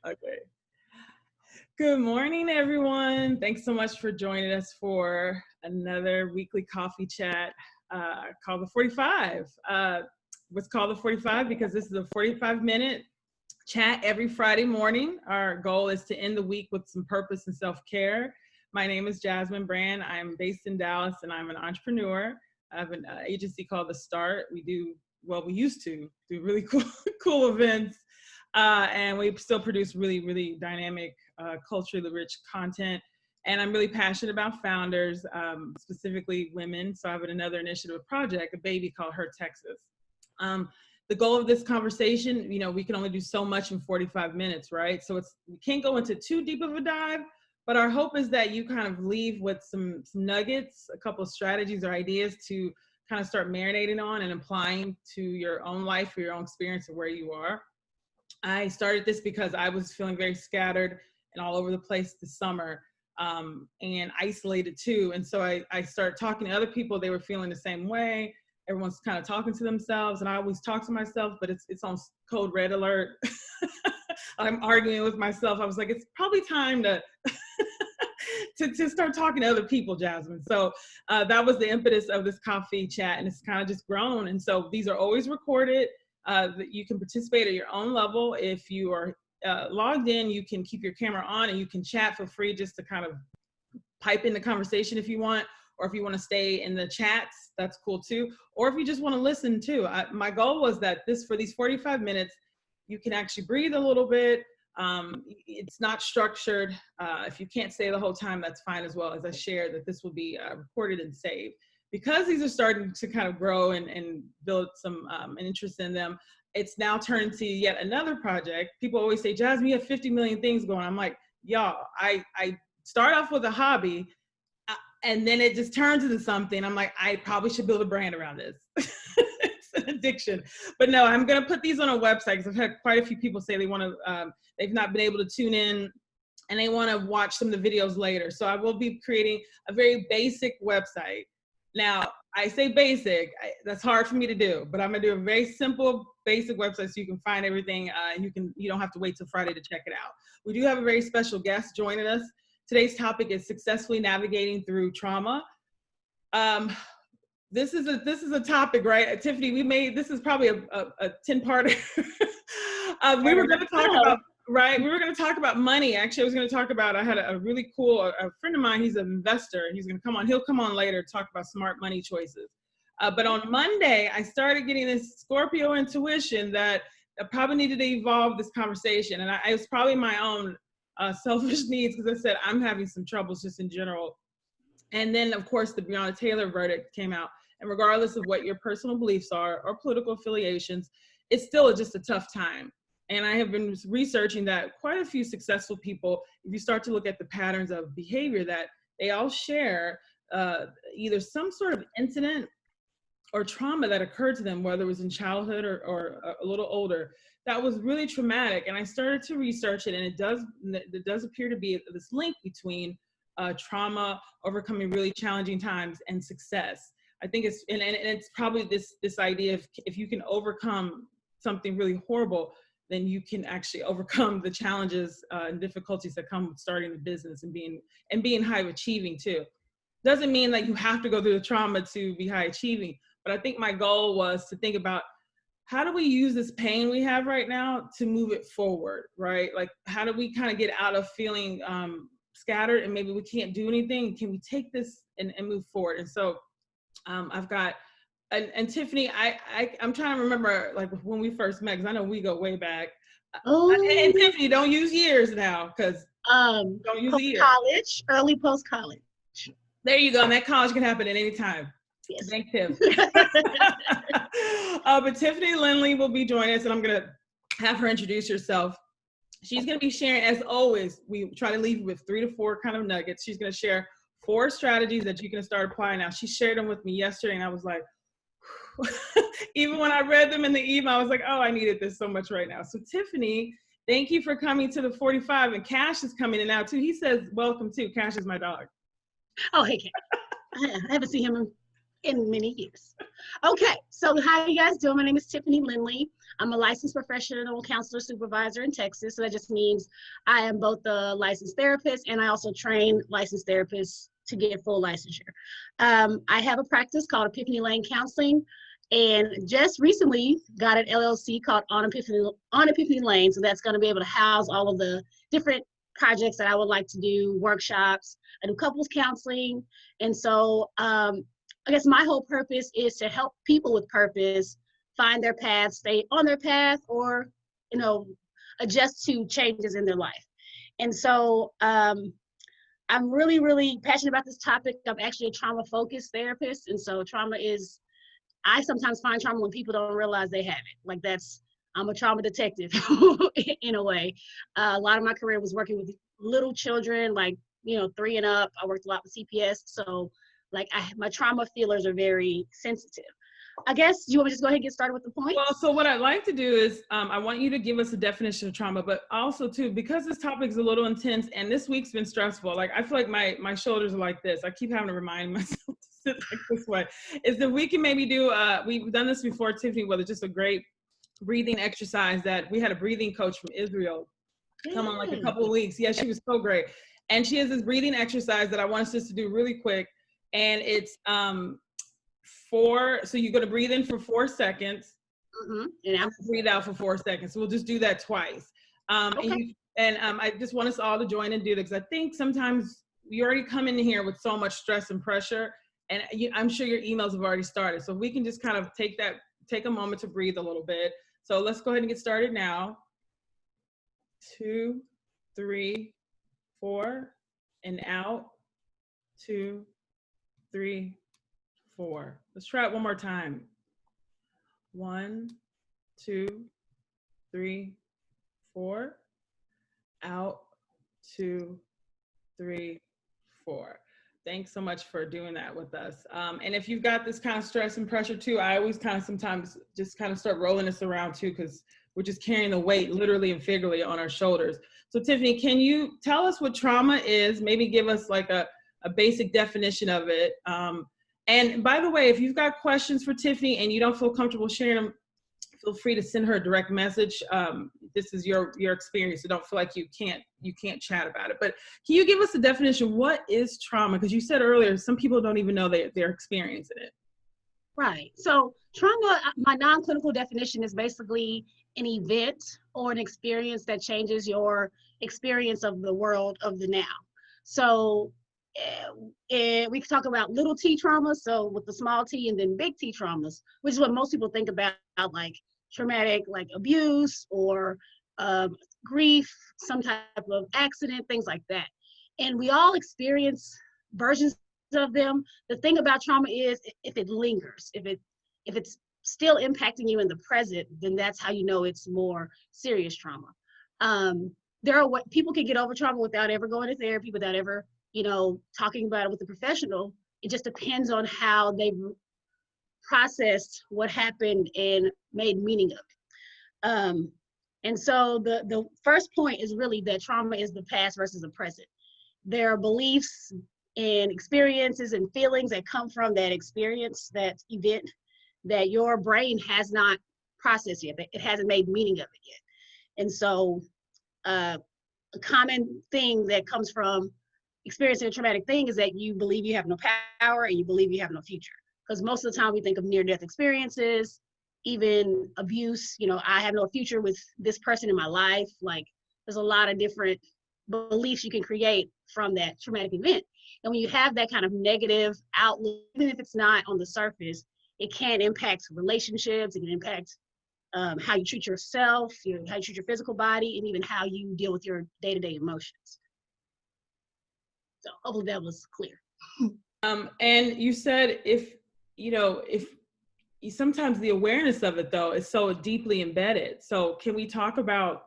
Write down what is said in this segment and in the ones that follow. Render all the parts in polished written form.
Okay. Good morning, everyone. Thanks so much for joining us for another weekly coffee chat called the 45. What's called the 45 because this is a 45-minute chat every Friday morning. Our goal is to end the week with some purpose and self-care. My name is Jasmin Brand. I'm based in Dallas and I'm an entrepreneur. I have an agency called The Start. We used to do really cool events. And we still produce really dynamic, culturally rich content. And I'm really passionate about founders, specifically women. So I have another initiative project, a baby called Her Texas. The goal of this conversation, we can only do so much in 45 minutes, right? So we can't go into too deep of a dive, but our hope is that you kind of leave with some nuggets, a couple of strategies or ideas to kind of start marinating on and applying to your own life or your own experience of where you are. I started this because I was feeling very scattered and all over the place this summer, and isolated too. And so I started talking to other people. They were feeling the same way. Everyone's kind of talking to themselves, and I always talk to myself, but it's on code red alert. I'm arguing with myself. I was like, it's probably time to to start talking to other people, Jasmin. So that was the impetus of this coffee chat, and it's kind of just grown. And so these are always recorded. That you can participate at your own level. If you are logged in, you can keep your camera on and you can chat for free just to kind of pipe in the conversation if you want, or if you want to stay in the chats, that's cool too. Or if you just want to listen too. My goal was that for these 45 minutes, you can actually breathe a little bit. It's not structured. If you can't stay the whole time, that's fine as well. As I shared that this will be recorded and saved. Because these are starting to kind of grow and build some an interest in them, it's now turned to yet another project. People always say, Jasmin, you have 50 million things going on. I'm like, y'all, I start off with a hobby, and then it just turns into something. I'm like, I probably should build a brand around this. It's an addiction. But no, I'm going to put these on a website because I've had quite a few people say they've not been able to tune in and they want to watch some of the videos later. So I will be creating a very basic website. Now, I say basic, that's hard for me to do, but I'm gonna do a very simple, basic website so you can find everything. You don't have to wait till Friday to check it out. We do have a very special guest joining us. Today's topic is successfully navigating through trauma. This is a topic, right? Tiffany, this is probably a 10-parter. We were gonna talk about, right? We were going to talk about money. Actually, I had a really cool, a friend of mine, he's an investor. He's going to come on. He'll come on later to talk about smart money choices. But on Monday, I started getting this Scorpio intuition that I probably needed to evolve this conversation. And it was probably my own selfish needs because I said, I'm having some troubles just in general. And then, of course, the Breonna Taylor verdict came out. And regardless of what your personal beliefs are or political affiliations, it's still just a tough time. And I have been researching that quite a few successful people, if you start to look at the patterns of behavior, that they all share either some sort of incident or trauma that occurred to them, whether it was in childhood or a little older, that was really traumatic. And I started to research it, and it does appear to be this link between trauma, overcoming really challenging times, and success. I think it's probably this idea of if you can overcome something really horrible, then you can actually overcome the challenges and difficulties that come with starting the business and being high achieving too. Doesn't mean that you have to go through the trauma to be high achieving, but I think my goal was to think about how do we use this pain we have right now to move it forward, right? Like how do we kind of get out of feeling scattered and maybe we can't do anything? Can we take this and move forward? And so I've got, and Tiffany, I'm trying to remember like when we first met, because I know we go way back. Oh. And Tiffany, don't use years now, because don't use years. College, early post-college. There you go. And that college can happen at any time. Yes. Thanks, Tiff. But Tiffany Lindley will be joining us, and I'm going to have her introduce herself. She's going to be sharing, as always, we try to leave with 3 to 4 kind of nuggets. She's going to share 4 strategies that you can start applying now. She shared them with me yesterday, and I was like, even when I read them in the email, I was like, oh, I needed this so much right now. So Tiffany, thank you for coming to the 45, and Cash is coming in now too. He says, welcome too. Cash is my dog. Oh, hey, Cash. I haven't seen him in many years. Okay, so how you guys doing? My name is Tiffany Lindley. I'm a licensed professional counselor supervisor in Texas. So that just means I am both a licensed therapist and I also train licensed therapists to get full licensure. I have a practice called Epiphany Lane Counseling and just recently got an LLC called On Epiphany Lane. So that's going to be able to house all of the different projects that I would like to do, workshops, I do couples counseling. And so I guess my whole purpose is to help people with purpose find their path, stay on their path, or, adjust to changes in their life. And so I'm really, really passionate about this topic. I'm actually a trauma-focused therapist. And so I sometimes find trauma when people don't realize they have it. Like I'm a trauma detective in a way. A lot of my career was working with little children, like, 3 and up. I worked a lot with CPS. So my trauma feelers are very sensitive. I guess you want me to just go ahead and get started with the points? Well, so what I'd like to do is I want you to give us a definition of trauma, but also too, because this topic is a little intense and this week's been stressful, like I feel like my shoulders are like this. I keep having to remind myself to sit like this way. Is that we can maybe do, we've done this before, Tiffany, whether just a great breathing exercise that we had a breathing coach from Israel come on like a couple of weeks. Yeah, she was so great. And she has this breathing exercise that I want us just to do really quick. And it's so you're going to breathe in for 4 seconds and breathe out for 4 seconds. So we'll just do that twice. Okay. I just want us all to join and do that because I think sometimes you already come in here with so much stress and pressure, and I'm sure your emails have already started. So we can just kind of take a moment to breathe a little bit. So let's go ahead and get started now. 2, 3, 4, and out. 2, 3, 4. Let's try it one more time. 1, 2, 3, 4. Out. 2, 3, 4. Thanks so much for doing that with us. And if you've got this kind of stress and pressure too, I always kind of sometimes just kind of start rolling this around too, because we're just carrying the weight literally and figuratively on our shoulders. So Tiffany, can you tell us what trauma is? Maybe give us like a basic definition of it. And by the way, if you've got questions for Tiffany and you don't feel comfortable sharing them, feel free to send her a direct message. This is your experience, so don't feel like you can't chat about it. But can you give us a definition? What is trauma? Because you said earlier, some people don't even know they're experiencing it. Right. So trauma, my non-clinical definition is basically an event or an experience that changes your experience of the world of the now. So we can talk about little t traumas, so with the small t, and then big T traumas, which is what most people think about, like traumatic, like abuse or grief, some type of accident, things like that. And we all experience versions of them. The thing about trauma is if it lingers, if it's still impacting you in the present, then that's how you know it's more serious trauma. People can get over trauma without ever going to therapy, without ever talking about it with a professional. It just depends on how they processed what happened and made meaning of it. And so the first point is really that trauma is the past versus the present. There are beliefs and experiences and feelings that come from that experience, that event, that your brain has not processed yet. It hasn't made meaning of it yet. And so a common thing that comes from experiencing a traumatic thing is that you believe you have no power and you believe you have no future. Because most of the time we think of near-death experiences, even abuse, I have no future with this person in my life. Like there's a lot of different beliefs you can create from that traumatic event. And when you have that kind of negative outlook, even if it's not on the surface, it can impact relationships, it can impact how you treat yourself, how you treat your physical body, and even how you deal with your day-to-day emotions. So hopefully that was clear. And you said if sometimes the awareness of it though is so deeply embedded. So can we talk about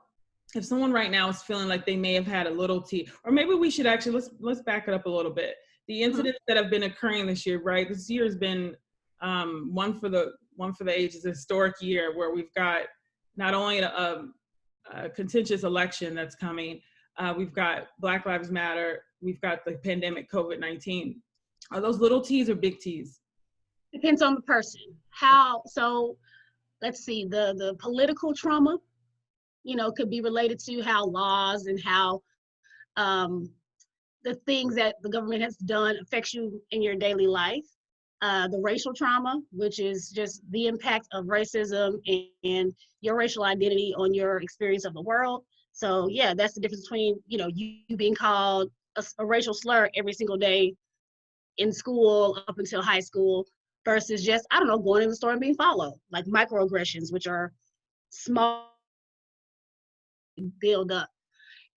if someone right now is feeling like they may have had a little T, or maybe we should actually, let's back it up a little bit. The incidents that have been occurring this year, right? This year has been one for the ages, a historic year where we've got not only a contentious election that's coming, we've got Black Lives Matter, we've got the pandemic, COVID-19. Are those little T's or big T's? Depends on the person. How, so let's see, the political trauma, could be related to how laws and how um, the things that the government has done affects you in your daily life. The racial trauma, which is just the impact of racism and your racial identity on your experience of the world. So yeah, that's the difference between, you being called a racial slur every single day in school up until high school versus just, I don't know, going in the store and being followed, like microaggressions, which are small build up.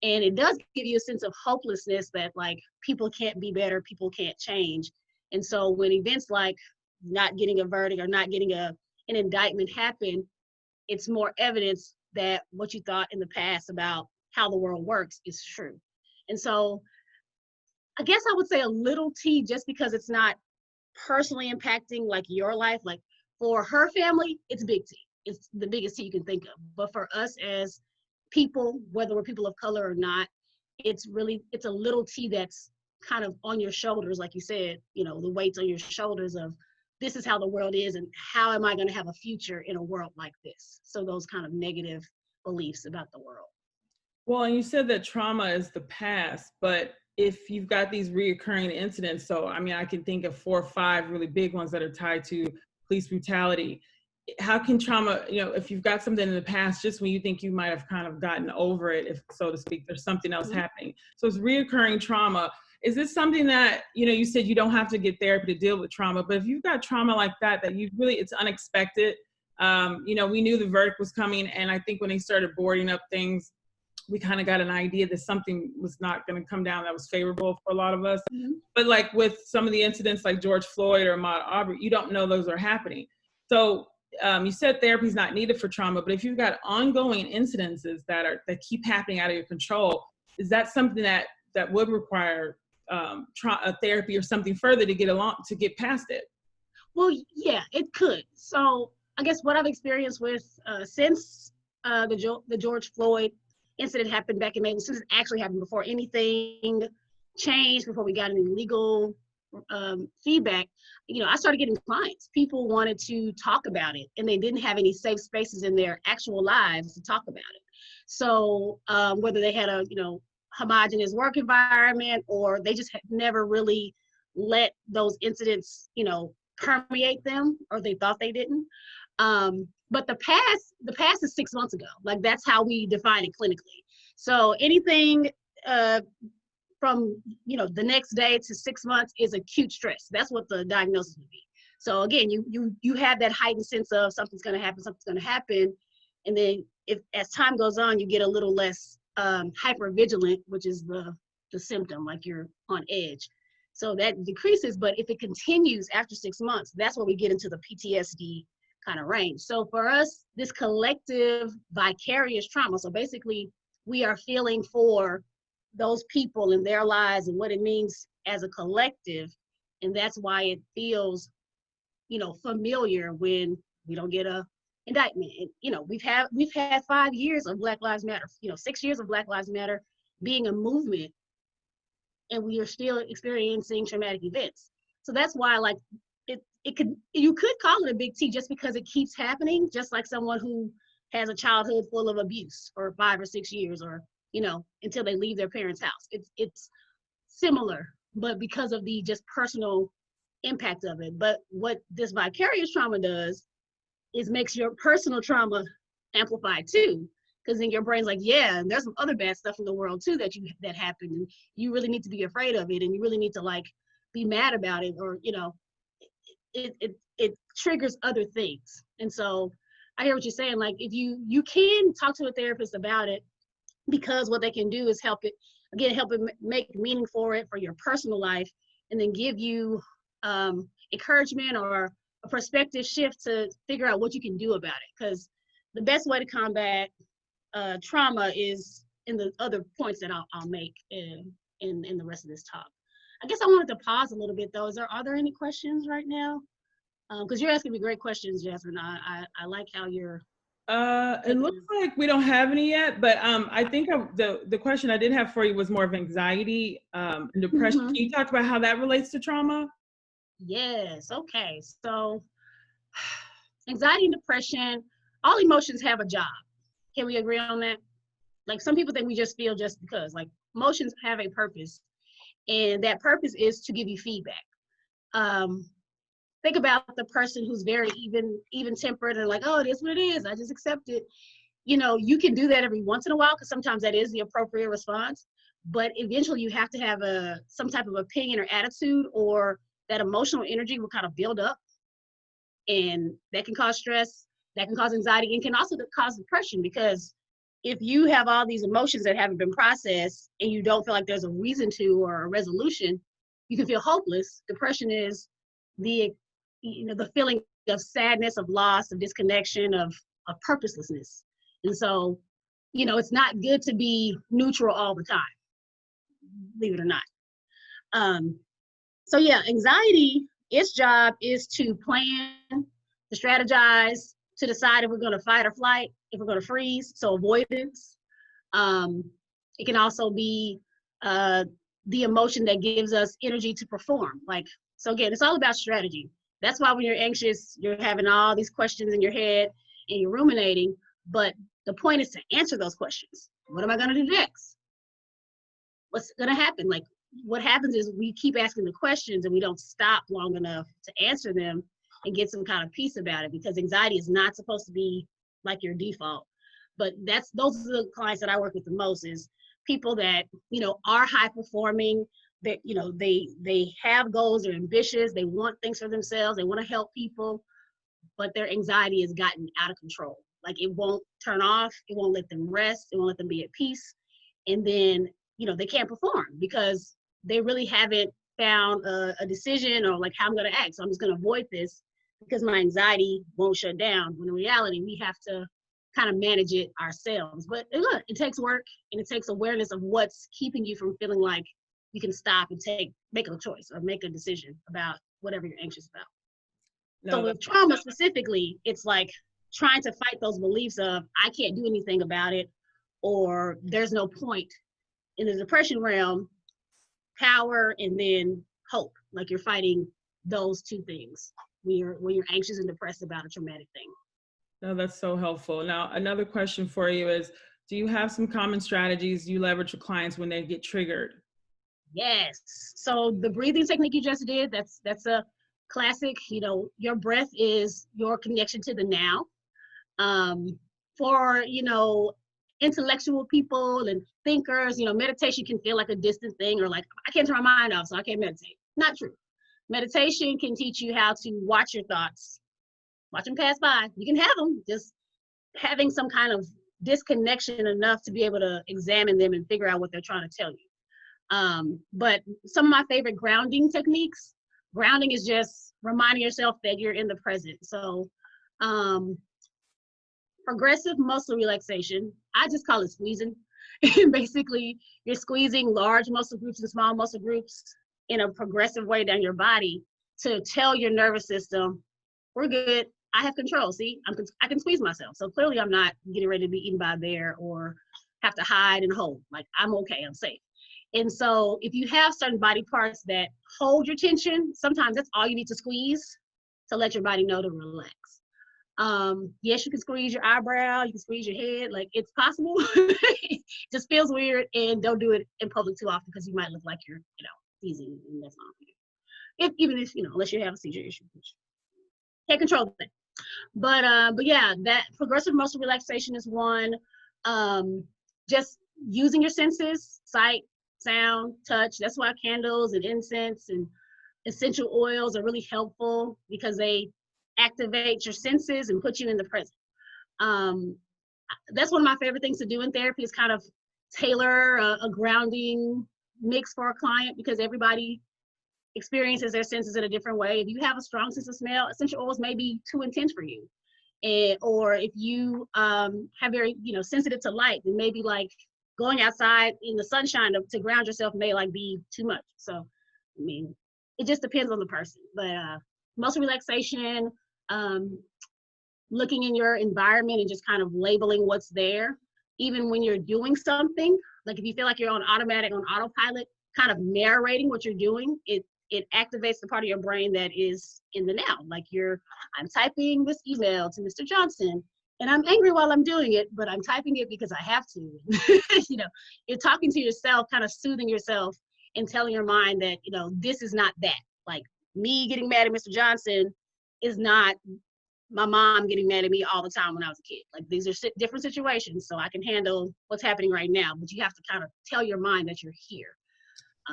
And it does give you a sense of hopelessness that like people can't be better, people can't change. And so when events like not getting a verdict or not getting an indictment happen, it's more evidence that what you thought in the past about how the world works is true. And so I guess I would say a little T, just because it's not personally impacting like your life. Like for her family, it's big T. It's the biggest T you can think of. But for us as people, whether we're people of color or not, it's a little T that's kind of on your shoulders, like you said, the weight's on your shoulders of this is how the world is and how am I going to have a future in a world like this? So those kind of negative beliefs about the world. Well, and you said that trauma is the past, but if you've got these reoccurring incidents, so I mean, I can think of 4 or 5 really big ones that are tied to police brutality. How can trauma, if you've got something in the past, just when you think you might have kind of gotten over it, if so to speak, there's something else happening. So it's reoccurring trauma. Is this something that, you said you don't have to get therapy to deal with trauma, but if you've got trauma like that it's unexpected, we knew the verdict was coming. And I think when they started boarding up things, we kind of got an idea that something was not going to come down that was favorable for a lot of us. Mm-hmm. But like with some of the incidents like George Floyd or Ahmaud Arbery, you don't know those are happening. So you said therapy is not needed for trauma, but if you've got ongoing incidences that keep happening out of your control, is that something that would require therapy or something further to get past it? Well, yeah, it could. So I guess what I've experienced with since the George Floyd incident happened back in May, since it actually happened before anything changed, before we got any legal feedback, I started getting clients. People wanted to talk about it and they didn't have any safe spaces in their actual lives to talk about it. So whether they had a, homogenous work environment or they just had never really let those incidents, permeate them, or they thought they didn't. But the past is 6 months ago. Like that's how we define it clinically. So anything from the next day to 6 months is acute stress. That's what the diagnosis would be. So again, you have that heightened sense of something's going to happen, and then if as time goes on, you get a little less hyper vigilant, which is the symptom, like you're on edge. So that decreases, but if it continues after 6 months, that's where we get into the PTSD kind of range. So for us, this collective vicarious trauma, so basically we are feeling for those people in their lives and what it means as a collective. And that's why it feels, familiar when we don't get a indictment. And, we've had 5 years of Black Lives Matter, 6 years of Black Lives Matter being a movement, and we are still experiencing traumatic events. So that's why, like, you could call it a big T just because it keeps happening, just like someone who has a childhood full of abuse for 5 or 6 years, or until they leave their parents' house. It's similar, but because of the just personal impact of it. But what this vicarious trauma does is makes your personal trauma amplified too, because then your brain's like, yeah, and there's some other bad stuff in the world too that happened, and you really need to be afraid of it, and you really need to like be mad about it, or it triggers other things. And so I hear what you're saying. Like if you can talk to a therapist about it, because what they can do is help it make meaning for your personal life, and then give you encouragement or a perspective shift to figure out what you can do about it. Because the best way to combat trauma is in the other points that I'll make in the rest of this talk. I guess I wanted to pause a little bit though. Are there any questions right now? Because you're asking me great questions, Jasmin. I like how you're. It looks like we don't have any yet, but I think the question I did have for you was more of anxiety and depression. Mm-hmm. Can you talk about how that relates to trauma? Yes. Okay. So anxiety and depression, all emotions have a job. Can we agree on that? Like some people think we just feel just because, like emotions have a purpose, and that purpose is to give you feedback. Um, think about the person who's very even tempered and like, oh, it is what it is. I just accept it. You know, you can do that every once in a while because sometimes that is the appropriate response. But eventually, you have to have some type of opinion or attitude, or that emotional energy will kind of build up, and that can cause stress, that can cause anxiety, and can also cause depression, because if you have all these emotions that haven't been processed and you don't feel like there's a reason to or a resolution, you can feel hopeless. Depression is the the feeling of sadness, of loss, of disconnection, of purposelessness. And so, it's not good to be neutral all the time, believe it or not. um, so yeah, anxiety, its job is to plan, to strategize, to decide if we're going to fight or flight, if we're going to freeze, so avoidance. Um, it can also be uh, the emotion that gives us energy to perform. Like, so again, it's all about strategy. That's why when you're anxious, you're having all these questions in your head and you're ruminating. But the point is to answer those questions. What am I going to do next? What's going to happen? Like, what happens is we keep asking the questions and we don't stop long enough to answer them and get some kind of peace about it, because anxiety is not supposed to be like your default. But those are the clients that I work with the most, is people that, are high performing, that, they have goals, they're ambitious, they want things for themselves, they want to help people, but their anxiety has gotten out of control. Like, it won't turn off, it won't let them rest, it won't let them be at peace. And then, they can't perform because they really haven't found a decision, or like how I'm going to act. So I'm just going to avoid this because my anxiety won't shut down. When in reality, we have to kind of manage it ourselves. But look, it takes work, and it takes awareness of what's keeping you from feeling like you can stop and make a choice or make a decision about whatever you're anxious about. So No, with trauma specifically, it's like trying to fight those beliefs of I can't do anything about it, or there's no point. In the depression realm, power and then hope. Like, you're fighting those two things when you're anxious and depressed about a traumatic thing. no, that's so helpful. Now, another question for you is, do you have some common strategies you leverage with clients when they get triggered? Yes. So the breathing technique you just did, that's a classic. Your breath is your connection to the now. For intellectual people and thinkers, meditation can feel like a distant thing, or like, I can't turn my mind off, so I can't meditate. Not true. Meditation can teach you how to watch your thoughts, watch them pass by. You can have them, just having some kind of disconnection enough to be able to examine them and figure out what they're trying to tell you. But some of my favorite grounding is just reminding yourself that you're in the present. So progressive muscle relaxation, I just call it squeezing. Basically, you're squeezing large muscle groups and small muscle groups in a progressive way down your body to tell your nervous system, we're good, I have control. See, I can squeeze myself. So clearly I'm not getting ready to be eaten by a bear or have to hide and hold. Like, I'm okay, I'm safe. And so if you have certain body parts that hold your tension, sometimes that's all you need to squeeze to let your body know to relax. Yes, you can squeeze your eyebrow, you can squeeze your head, like, it's possible. It just feels weird, and don't do it in public too often because you might look like you're, seizing, and that's not good. Even if, unless you have a seizure issue, which take control of that. But yeah, that progressive muscle relaxation is one. Just using your senses, sight, sound, touch. That's why candles and incense and essential oils are really helpful, because they activate your senses and put you in the present. That's one of my favorite things to do in therapy, is kind of tailor a grounding mix for a client, because everybody experiences their senses in a different way. If you have a strong sense of smell, essential oils may be too intense for you. Or if you have very, sensitive to light, then maybe like going outside in the sunshine to ground yourself may like be too much. So, I mean, it just depends on the person. But muscle relaxation, looking in your environment and just kind of labeling what's there, even when you're doing something. Like, if you feel like you're on automatic, on autopilot, kind of narrating what you're doing, it it activates the part of your brain that is in the now. Like I'm typing this email to Mr. Johnson, and I'm angry while I'm doing it, but I'm typing it because I have to. You know, you're talking to yourself, kind of soothing yourself and telling your mind that, you know, this is not that. Like me getting mad at Mr. Johnson is not my mom getting mad at me all the time when I was a kid. Like these are different situations, so I can handle what's happening right now, but you have to kind of tell your mind that you're here.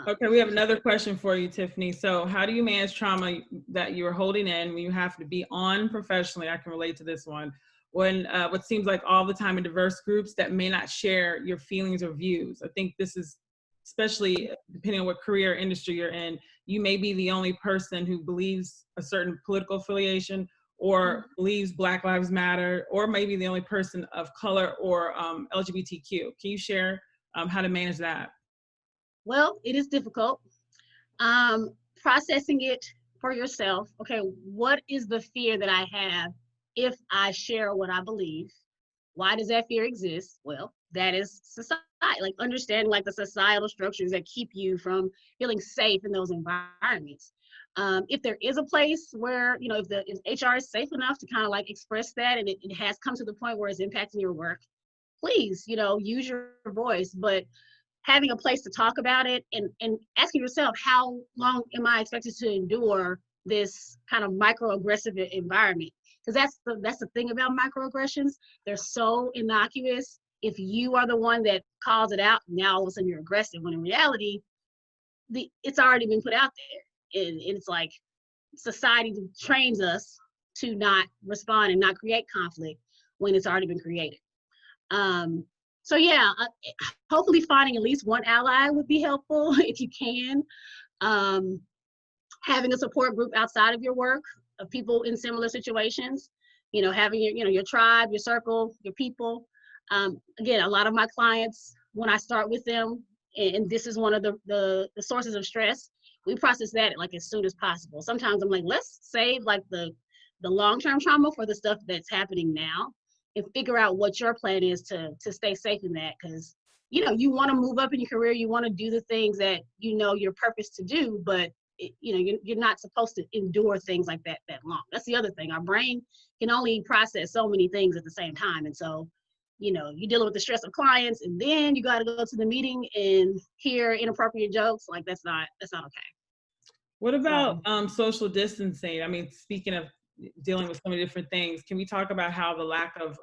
Okay, we have another question for you, Tiffany. So how do you manage trauma that you're holding in when you have to be on professionally? I can relate to this one. When what seems like all the time in diverse groups that may not share your feelings or views. I think this is, especially depending on what career industry you're in, you may be the only person who believes a certain political affiliation or believes Black Lives Matter, or maybe the only person of color or LGBTQ. Can you share how to manage that? Well, it is difficult. Processing it for yourself. Okay, what is the fear that I have if I share what I believe? Why does that fear exist? Well, that is society, like understanding like the societal structures that keep you from feeling safe in those environments. If there is a place where, you know, if HR is safe enough to kind of like express that, and it has come to the point where it's impacting your work, please, you know, use your voice. But having a place to talk about it, and asking yourself, how long am I expected to endure this kind of microaggressive environment? Because that's the thing about microaggressions. They're so innocuous. If you are the one that calls it out, now all of a sudden you're aggressive, when in reality, it's already been put out there. And it's like society trains us to not respond and not create conflict when it's already been created. So yeah, hopefully finding at least one ally would be helpful if you can. Having a support group outside of your work of people in similar situations, you know, having your tribe, your circle, your people. Again, a lot of my clients, when I start with them, and this is one of the sources of stress, we process that like as soon as possible. Sometimes I'm like, let's save like the long-term trauma for the stuff that's happening now, and figure out what your plan is to stay safe in that. Because, you know, you want to move up in your career, you want to do the things that you know your purpose to do, but you know, you're not supposed to endure things like that long. That's the other thing. Our brain can only process so many things at the same time. And so, you know, you're dealing with the stress of clients, and then you got to go to the meeting and hear inappropriate jokes. Like that's not okay. What about social distancing? I mean, speaking of dealing with so many different things, can we talk about how the lack of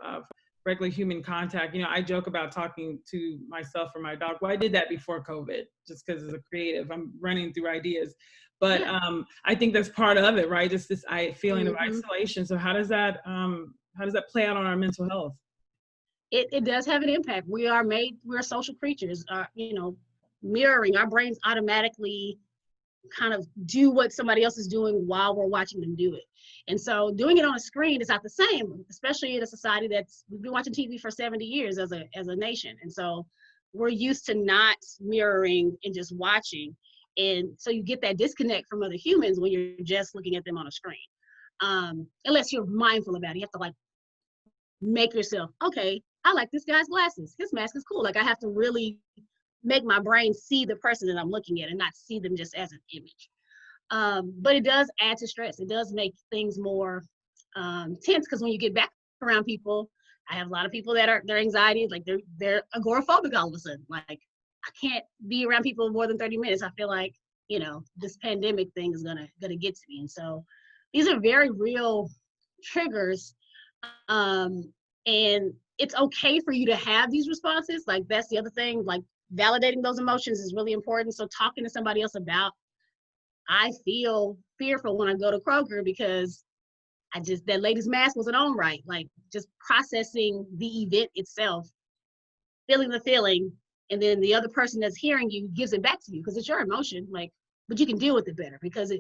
regular human contact, you know, I joke about talking to myself or my dog. Well, I did that before COVID, just because as a creative, I'm running through ideas. But I think that's part of it, right? Just this feeling of isolation. So how does that play out on our mental health? It does have an impact. We're social creatures. You know, mirroring, our brains automatically kind of do what somebody else is doing while we're watching them do it. And so doing it on a screen is not the same, especially in a society we've been watching TV for 70 years as a nation. And so we're used to not mirroring and just watching. And so you get that disconnect from other humans when you're just looking at them on a screen. Unless you're mindful about it. You have to like make yourself, okay, I like this guy's glasses. His mask is cool. Like I have to really make my brain see the person that I'm looking at and not see them just as an image. But it does add to stress. It does make things more tense, because when you get back around people, I have a lot of people that their anxiety is like they're agoraphobic all of a sudden. Like I can't be around people more than 30 minutes. I feel like, you know, this pandemic thing is gonna get to me. And so these are very real triggers. And it's okay for you to have these responses. Like that's the other thing, like validating those emotions is really important. So talking to somebody else about, I feel fearful when I go to Kroger because that lady's mask wasn't on right. Like just processing the event itself, feeling the feeling, and then the other person that's hearing you gives it back to you because it's your emotion. Like, but you can deal with it better because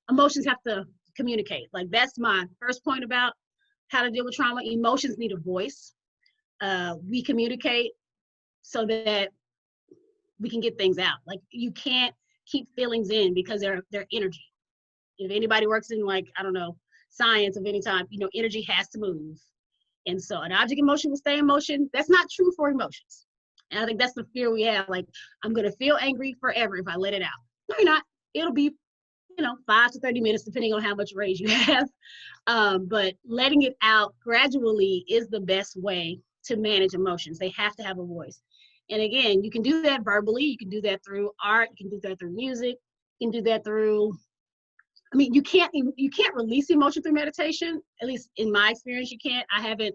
emotions have to communicate. Like that's my first point about how to deal with trauma. Emotions need a voice. We communicate so that we can get things out. Like you can't keep feelings in because they're energy. If anybody works in like, I don't know, science of any time, you know, energy has to move. And so an object emotion will stay in motion. That's not true for emotions. And I think that's the fear we have. Like, I'm going to feel angry forever if I let it out. No, you're not. it'll be, 5 to 30 minutes, depending on how much rage you have. But letting it out gradually is the best way to manage emotions. They have to have a voice. And again, you can do that verbally. You can do that through art. You can do that through music. You can do that through, you can't release emotion through meditation. At least in my experience, you can't. I haven't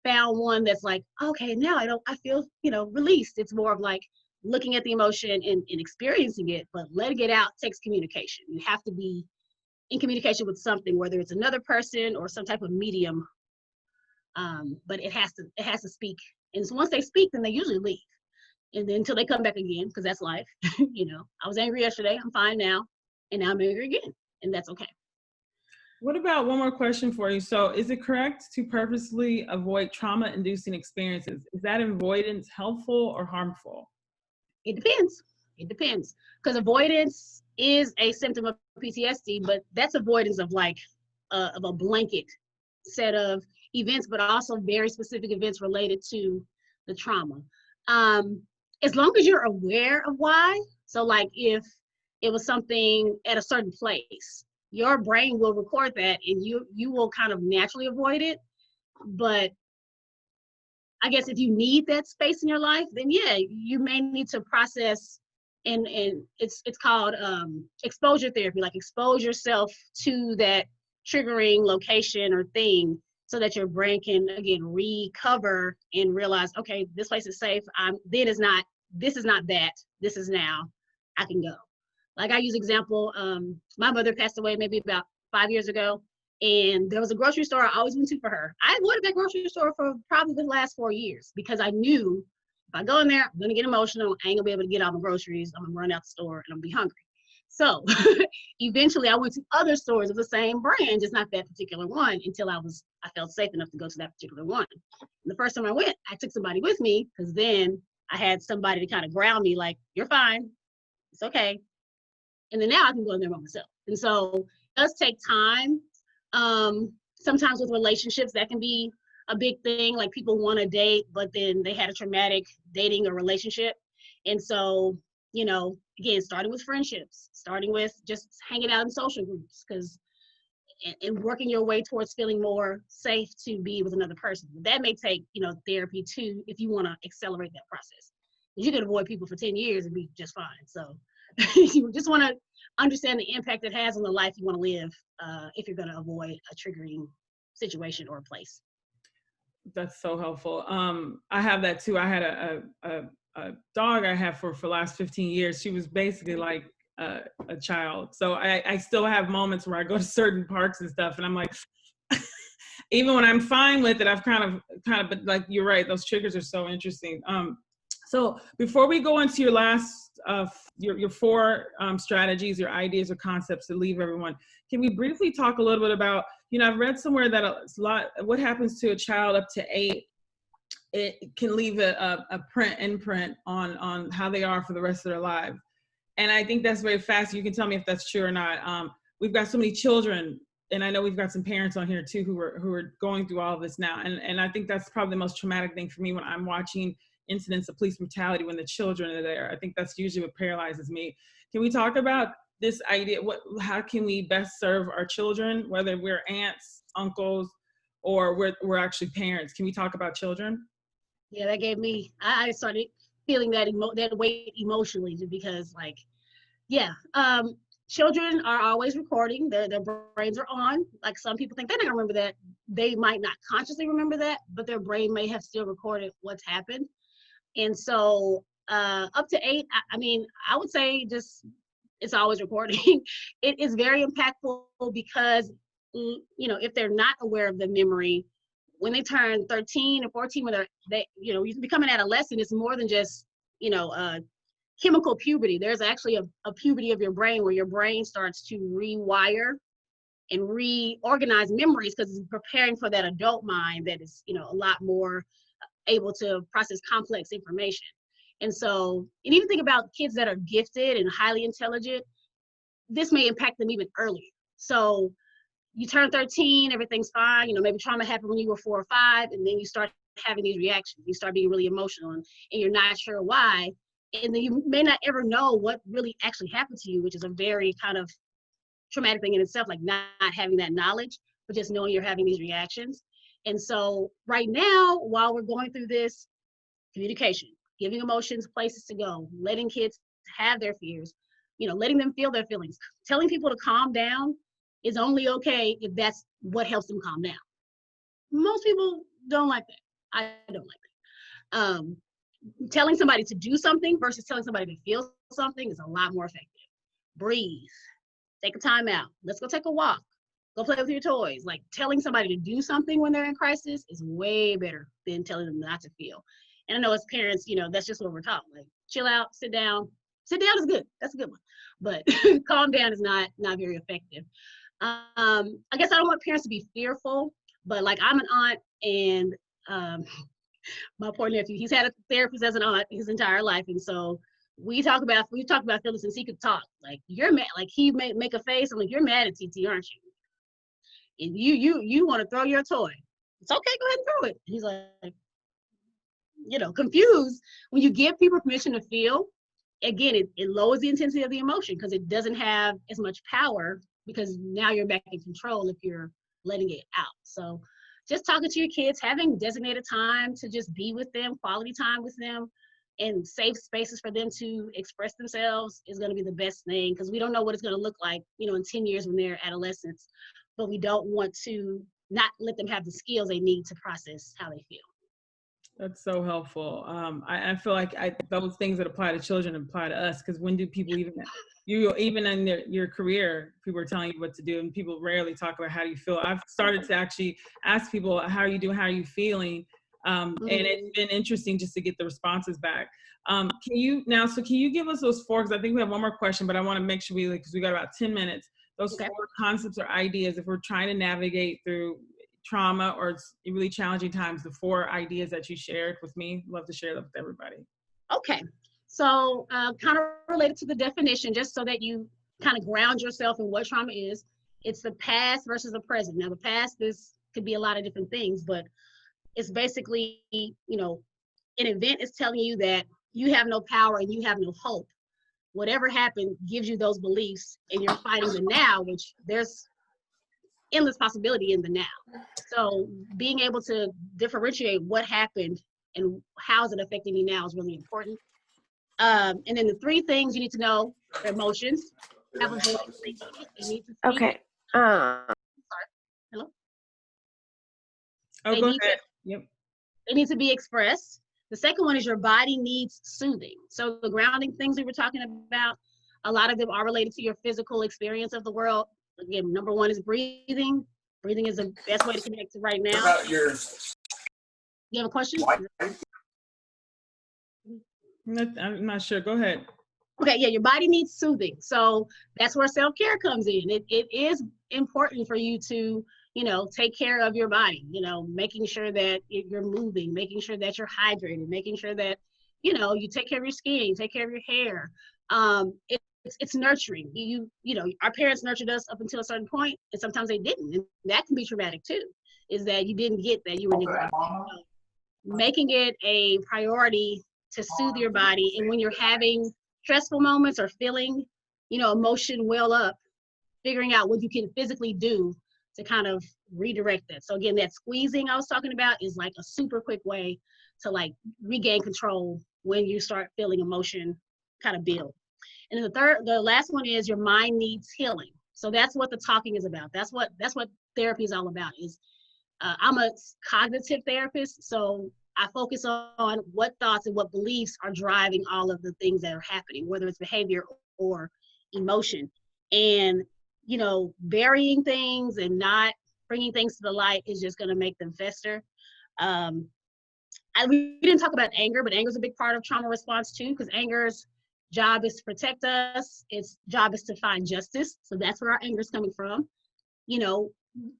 found one that's like, okay, now I feel, released. It's more of like looking at the emotion and experiencing it, but letting it out takes communication. You have to be in communication with something, whether it's another person or some type of medium. But it has to speak. And so once they speak, then they usually leave. And then until they come back again, because that's life. I was angry yesterday, I'm fine now. And now I'm angry again. And that's okay. What about one more question for you? So is it correct to purposely avoid trauma-inducing experiences? Is that avoidance helpful or harmful? It depends. Because avoidance is a symptom of PTSD, but that's avoidance of of a blanket set of events, but also very specific events related to the trauma. As long as you're aware of why. So like if it was something at a certain place, your brain will record that and you will kind of naturally avoid it. But I guess if you need that space in your life, then yeah, you may need to process and it's called exposure therapy, like expose yourself to that triggering location or thing so that your brain can again recover and realize, okay, this place is safe. This is not that. This is now. I can go. Like I use example, my mother passed away maybe about 5 years ago, and there was a grocery store I always went to for her. I avoided that grocery store for probably the last 4 years because I knew if I go in there, I'm gonna get emotional. I ain't gonna be able to get all my groceries. I'm gonna run out the store and I'm gonna be hungry. So eventually I went to other stores of the same brand, just not that particular one, until I felt safe enough to go to that particular one. And the first time I went, I took somebody with me because then I had somebody to kind of ground me like, you're fine, it's okay. And then now I can go in there by myself. And so it does take time. Sometimes with relationships, that can be a big thing. Like people want to date, but then they had a traumatic dating or relationship. And so, again, starting with friendships, starting with just hanging out in social groups, and working your way towards feeling more safe to be with another person. That may take, therapy too, if you want to accelerate that process. You can avoid people for 10 years and be just fine. So you just want to understand the impact it has on the life you want to live if you're going to avoid a triggering situation or a place. That's so helpful. I have that too. I had a dog I have for the last 15 years. She was basically like a child. So I still have moments where I go to certain parks and stuff and I'm like, even when I'm fine with it, I've kind of, but like, you're right. Those triggers are so interesting. So before we go into your last, your 4 strategies, your ideas or concepts to leave everyone, can we briefly talk a little bit about, I've read somewhere that what happens to a child up to 8, it can leave a imprint on how they are for the rest of their lives. And I think that's very fast. You can tell me if that's true or not. We've got so many children, and I know we've got some parents on here too who are going through all of this now. And I think that's probably the most traumatic thing for me when I'm watching incidents of police brutality when the children are there. I think that's usually what paralyzes me. Can we talk about this idea? How can we best serve our children, whether we're aunts, uncles, or we're actually parents? Can we talk about children? Yeah, that gave me, I started feeling that weight emotionally because children are always recording. Their brains are on. Like some people think they're not gonna remember that. They might not consciously remember that, but their brain may have still recorded what's happened. And so up to 8, I would say just it's always recording. It is very impactful because, if they're not aware of the memory, when they turn 13 or 14, when you become an adolescent, it's more than just, chemical puberty. There's actually a puberty of your brain where your brain starts to rewire and reorganize memories because it's preparing for that adult mind that is, a lot more able to process complex information. And so, and even think about kids that are gifted and highly intelligent, this may impact them even earlier. So you turn 13, everything's fine, maybe trauma happened when you were 4 or 5, and then you start having these reactions. You start being really emotional and you're not sure why. And then you may not ever know what really actually happened to you, which is a very kind of traumatic thing in itself, like not having that knowledge, but just knowing you're having these reactions. And so right now, while we're going through this, communication, giving emotions places to go, letting kids have their fears, letting them feel their feelings, telling people to calm down is only okay if that's what helps them calm down. Most people don't like that. I don't like that. Telling somebody to do something versus telling somebody to feel something is a lot more effective. Breathe, take a time out. Let's go take a walk. Go play with your toys. Like, telling somebody to do something when they're in crisis is way better than telling them not to feel. And I know as parents, that's just what we're taught. Like, chill out, sit down. Sit down is good. That's a good one. But calm down is not very effective. I guess I don't want parents to be fearful, but like, I'm an aunt, and my poor nephew, he's had a therapist as an aunt his entire life. And so we talk about feelings since he could talk. Like, you're mad, like he may make a face. I'm like, you're mad at TT, aren't you? And you want to throw your toy. It's okay, go ahead and throw it. And he's like, confused. When you give people permission to feel, again, it lowers the intensity of the emotion because it doesn't have as much power, because now you're back in control if you're letting it out. So just talking to your kids, having designated time to just be with them, quality time with them, and safe spaces for them to express themselves is going to be the best thing, because we don't know what it's going to look like, in 10 years when they're adolescents, but we don't want to not let them have the skills they need to process how they feel. That's so helpful. I feel like those things that apply to children apply to us, because when do people even in your career, people are telling you what to do, and people rarely talk about how do you feel. I've started to actually ask people, how are you doing? How are you feeling? And it's been interesting just to get the responses back. Can you give us those four, because I think we have one more question, but I want to make sure because we got about 10 minutes, those Okay. 4 concepts or ideas, if we're trying to navigate through trauma or it's really challenging times, the 4 ideas that you shared with me. Love to share that with everybody. Okay, so kind of related to the definition, just so that you kind of ground yourself in what trauma is. It's the past versus the present. Now, the past, this could be a lot of different things, but it's basically, an event is telling you that you have no power and you have no hope. Whatever happened gives you those beliefs, and you're fighting the now, which there's endless possibility in the now. So being able to differentiate what happened and how is it affecting me now is really important. And then the 3 things you need to know: emotions, have a voice, they need to speak. Okay. Sorry. Hello? Oh, go ahead. Yep. They need to be expressed. The second one is your body needs soothing. So the grounding things we were talking about, a lot of them are related to your physical experience of the world. Again, number 1 is breathing. Breathing is the best way to connect to right now. What about you have a question? I'm not sure. Go ahead. Okay, yeah, your body needs soothing. So that's where self-care comes in. It is important for you to, take care of your body, making sure that you're moving, making sure that you're hydrated, making sure that, you take care of your skin, you take care of your hair. It's nurturing. Our parents nurtured us up until a certain point, and sometimes they didn't. And that can be traumatic too, is that you didn't get that, you were neglected. So making it a priority to soothe your body. And when you're having stressful moments or feeling, emotion well up, figuring out what you can physically do to kind of redirect that. So again, that squeezing I was talking about is like a super quick way to like regain control when you start feeling emotion kind of build. And then the last one is your mind needs healing. So that's what the talking is about. That's what therapy is all about. I'm a cognitive therapist, so I focus on what thoughts and what beliefs are driving all of the things that are happening, whether it's behavior or emotion. And, burying things and not bringing things to the light is just going to make them fester. We didn't talk about anger, but anger is a big part of trauma response too, because anger's job is to protect us. Its job is to find justice. So that's where our anger is coming from.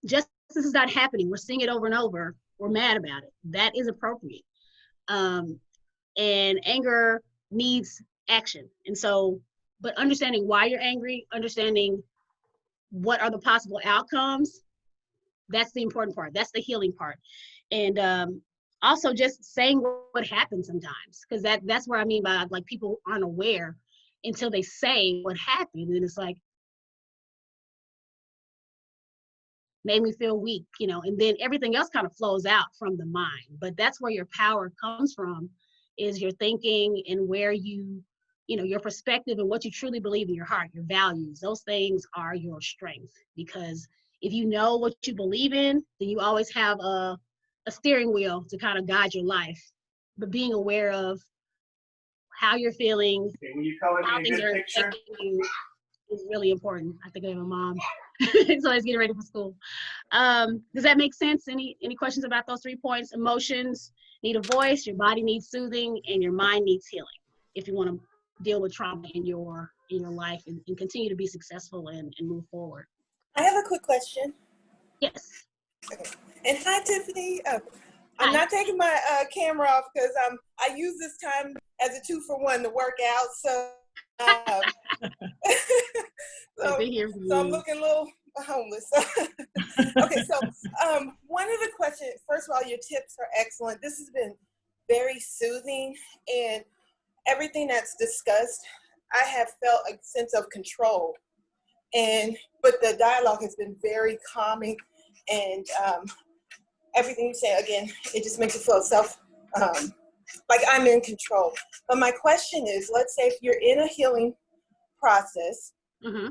Justice is not happening. We're seeing it over and over. We're mad about it. That is appropriate. And anger needs action. And so, but understanding why you're angry, understanding what are the possible outcomes, that's the important part. That's the healing part. And also just saying what happened sometimes, because that's where I mean by like people aren't aware until they say what happened, and it's like made me feel weak, and then everything else kind of flows out from the mind. But that's where your power comes from, is your thinking and where your perspective and what you truly believe in your heart, your values. Those things are your strength, because if you know what you believe in, then you always have a steering wheel to kind of guide your life. But being aware of how you're feeling, Can you color how me a things good are picture? affecting you is really important. I think I have a mom, so I was getting ready for school. Does that make sense? Any questions about those 3 points? Emotions need a voice, your body needs soothing, and your mind needs healing. If you want to deal with trauma in your life and continue to be successful and move forward. I have a quick question. Yes. Okay. And hi, Tiffany. I'm Hi. not taking my camera off because I use this time as a 2-for-1 to work out. So, so I'm looking a little homeless. Okay, so one of the questions, first of all, your tips are excellent. This has been very soothing, and everything that's discussed, I have felt a sense of control. But the dialogue has been very calming, and everything you say, again, it just makes you feel like I'm in control. But my question is, let's say if you're in a healing process, Mm-hmm.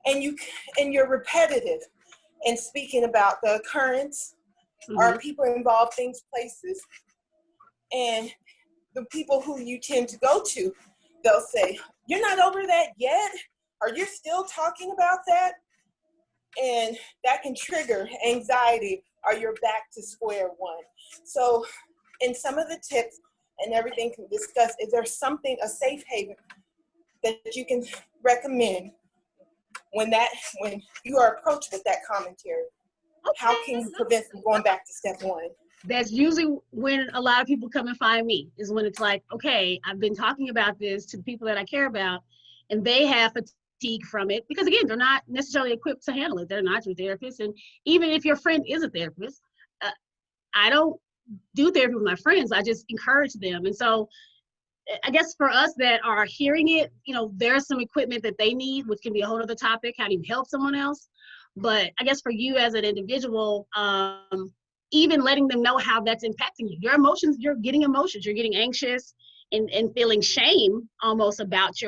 and you're repetitive and speaking about the occurrence, Mm-hmm. or people involved, things, places, and the people who you tend to go to, they'll say, "You're not over that yet? Or you're still talking about that?" And that can trigger anxiety, or you're back to square one. So in some of the tips and everything can discuss, is there something, a safe haven that you can recommend when you are approached with that commentary? Okay. How can you prevent from going back to step one? That's usually when a lot of people come and find me, is when it's like, okay, I've been talking about this to the people that I care about, and they have fatigue from it, because again, they're not necessarily equipped to handle it. They're not your therapist. And even if your friend is a therapist, I don't do therapy with my friends. I just encourage them. And so I guess for us that are hearing it, there's some equipment that they need, which can be a whole other topic. How do you help someone else? But I guess for you as an individual, even letting them know how that's impacting you. Your emotions, you're getting anxious and feeling shame almost about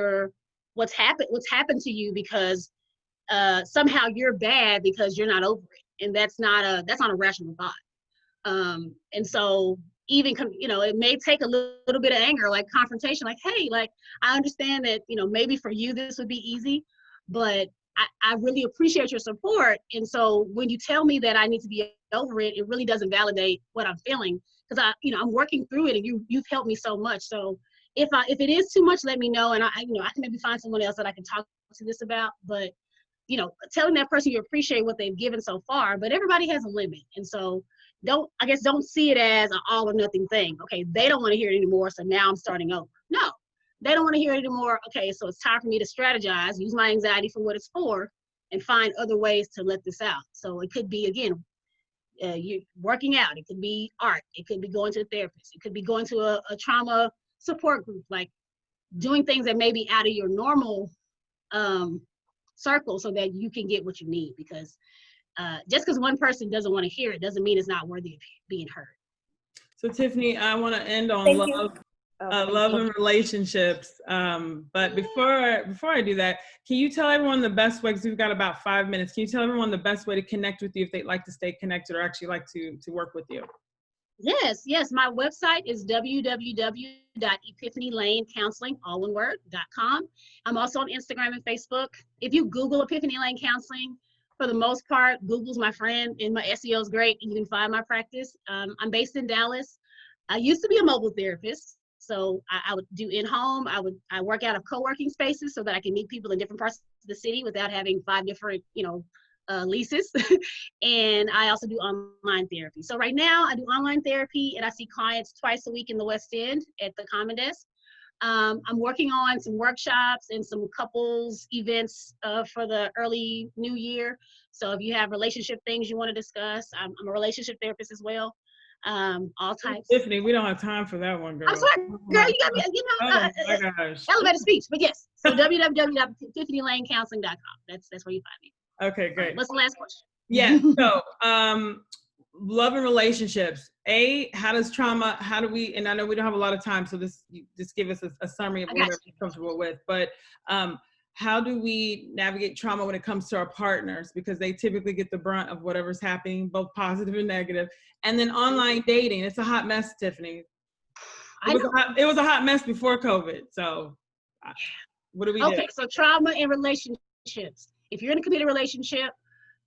what's happened to you, because somehow you're bad because you're not over it. And that's not a rational thought. And so even, it may take a little bit of anger, like confrontation, like, hey, like, I understand that, maybe for you this would be easy, but I really appreciate your support. And so when you tell me that I need to be over it, it really doesn't validate what I'm feeling, because I'm working through it, and you've helped me so much. So if it is too much, let me know, and I can maybe find someone else that I can talk to this about. But telling that person you appreciate what they've given so far, but everybody has a limit. And so don't see it as an all or nothing thing. Okay, they don't want to hear it anymore, so now I'm starting over. No, they don't want to hear it anymore. Okay, so it's time for me to strategize, use my anxiety for what it's for, and find other ways to let this out. So it could be, again, you working out. It could be art. It could be going to a therapist. It could be going to a trauma support group, like doing things that may be out of your normal circle, so that you can get what you need. Because just because one person doesn't want to hear it doesn't mean it's not worthy of being heard. So Tiffany, I want to end on Thank love. you. Love and relationships. But before I do that, can you tell everyone the best way, because we've got about 5 minutes, can you tell everyone the best way to connect with you if they'd like to stay connected or actually like to work with you? Yes. My website is www.epiphanylanecounseling.com. I'm also on Instagram and Facebook. If you Google Epiphany Lane Counseling, for the most part, Google's my friend, and my SEO is great, and you can find my practice. I'm based in Dallas. I used to be a mobile therapist, so I would do in-home. I work out of co-working spaces so that I can meet people in different parts of the city without having 5 different, leases. And I also do online therapy. So right now I do online therapy, and I see clients twice a week in the West End at the Common Desk. I'm working on some workshops and some couples events for the early new year. So if you have relationship things you want to discuss, I'm a relationship therapist as well. all types. Tiffany, we don't have time for that one, girl. I'm sorry, girl, you got me, Oh my gosh. elevator speech, but yes. So www.TiffanyLaneCounseling.com. That's where you find me. Okay, great. What's the last question? Yeah. So, love and relationships. How does trauma, how do we, and I know we don't have a lot of time, so just give us a summary of whatever you're comfortable with, but how do we navigate trauma when it comes to our partners? Because they typically get the brunt of whatever's happening, both positive and negative. And then online dating, it's a hot mess, Tiffany. It was a hot mess before COVID. So what do we do? Okay, so trauma in relationships. If you're in a committed relationship,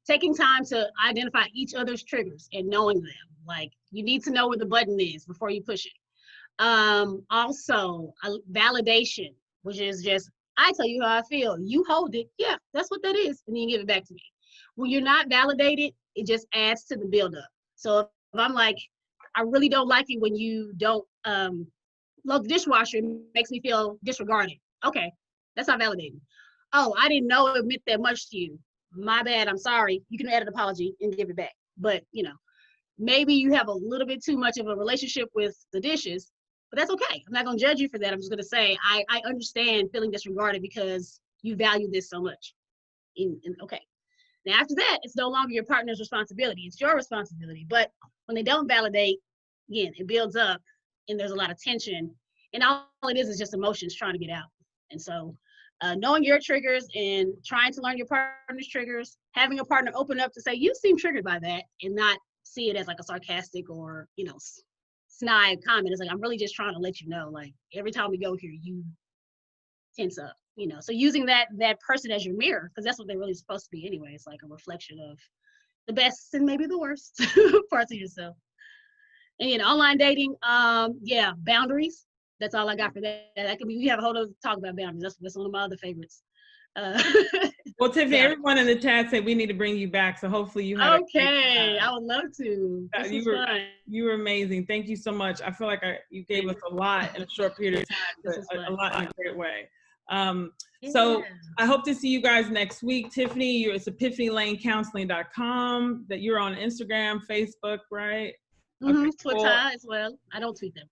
taking time to identify each other's triggers and knowing them. Like, you need to know where the button is before you push it. Also, validation, which is just, I tell you how I feel. You hold it. Yeah, that's what that is. And then you give it back to me. When you're not validated, it just adds to the buildup. So if I'm like, I really don't like it when you don't load the dishwasher, it makes me feel disregarded. Okay, that's not validating. Oh, I didn't know it meant that much to you. My bad, I'm sorry. You can add an apology and give it back. But, maybe you have a little bit too much of a relationship with the dishes, but that's okay. I'm not going to judge you for that. I'm just going to say, I understand feeling disregarded because you value this so much. Okay. Now, after that, it's no longer your partner's responsibility. It's your responsibility. But when they don't validate, again, it builds up and there's a lot of tension. And all it is just emotions trying to get out. And so knowing your triggers and trying to learn your partner's triggers, having a partner open up to say, you seem triggered by that, and not see it as like a sarcastic or, snide comment. It's like, I'm really just trying to let you know, like, every time we go here, you tense up, So using that person as your mirror, because that's what they're really supposed to be anyway. It's like a reflection of the best and maybe the worst parts of yourself. And online dating, boundaries. That's all I got for that. That could be, we have a whole other talk about boundaries. That's one of my other favorites. Well, Tiffany, everyone in the chat said we need to bring you back. So hopefully you had I would love to. You were amazing. Thank you so much. I feel like you gave us a lot in a short period of time, but a lot in a great way. So I hope to see you guys next week. Tiffany, it's Epiphany Lane Counseling.com, that you're on Instagram, Facebook, right? Okay, Twitter as well. I don't tweet them.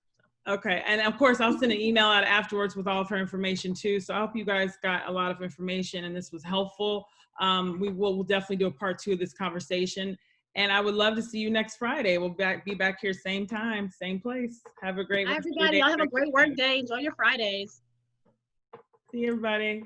Okay, and of course, I'll send an email out afterwards with all of her information too. So I hope you guys got a lot of information and this was helpful. We'll definitely do a part 2 of this conversation. And I would love to see you next Friday. We'll be back here same time, same place. Have a great Hi, everybody. Y'all have a great work day. Enjoy your Fridays. See you, everybody.